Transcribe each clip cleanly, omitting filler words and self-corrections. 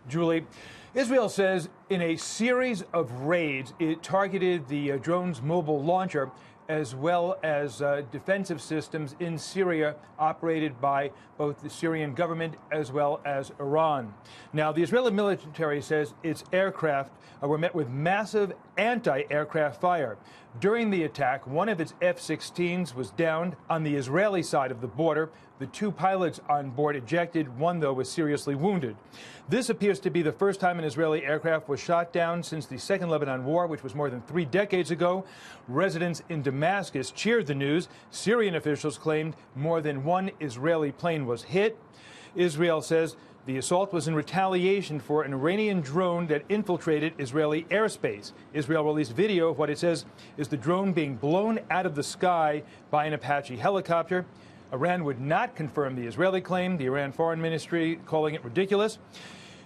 Julie, Israel says in a series of raids, it targeted the drone's mobile launcher as well as defensive systems in Syria operated by both the Syrian government as well as Iran. Now, the Israeli military says its aircraft were met with massive anti-aircraft fire. During the attack, one of its F-16s was downed on the Israeli side of the border. The two pilots on board ejected. One, though, was seriously wounded. This appears to be the first time an Israeli aircraft was shot down since the Second Lebanon War, which was more than 3 decades ago. Residents in Damascus cheered the news. Syrian officials claimed more than one Israeli plane was hit. Israel says the assault was in retaliation for an Iranian drone that infiltrated Israeli airspace. Israel released video of what it says is the drone being blown out of the sky by an Apache helicopter. Iran would not confirm the Israeli claim, the Iran Foreign Ministry calling it ridiculous.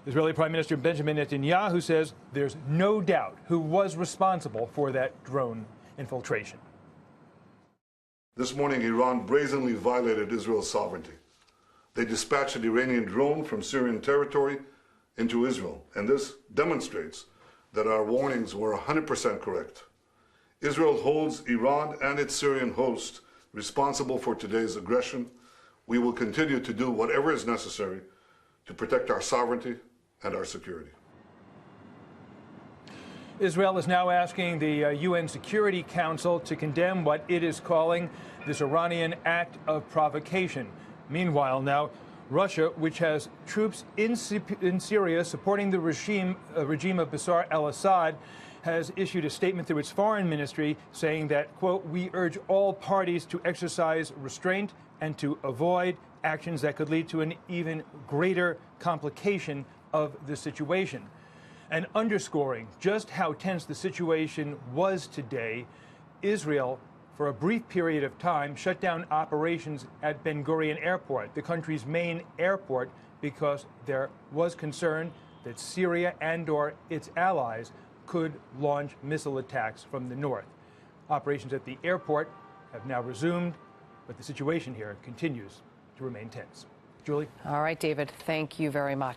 Israeli Prime Minister Benjamin Netanyahu says there's no doubt who was responsible for that drone infiltration. This morning, Iran brazenly violated Israel's sovereignty. They dispatched an Iranian drone from Syrian territory into Israel, and this demonstrates that our warnings were 100% correct. Israel holds Iran and its Syrian host responsible for today's aggression. We will continue to do whatever is necessary to protect our sovereignty and our security. Israel is now asking the UN Security Council to condemn what it is calling this Iranian act of provocation. Meanwhile, now, Russia, which has troops in Syria supporting the regime of Bashar al-Assad, has issued a statement through its foreign ministry saying that, quote, we urge all parties to exercise restraint and to avoid actions that could lead to an even greater complication of the situation. And underscoring just how tense the situation was today, Israel, for a brief period of time, shut down operations at Ben Gurion Airport, the country's main airport, because there was concern that Syria and/or its allies could launch missile attacks from the north. Operations at the airport have now resumed, but the situation here continues to remain tense. Julie? All right, David, thank you very much.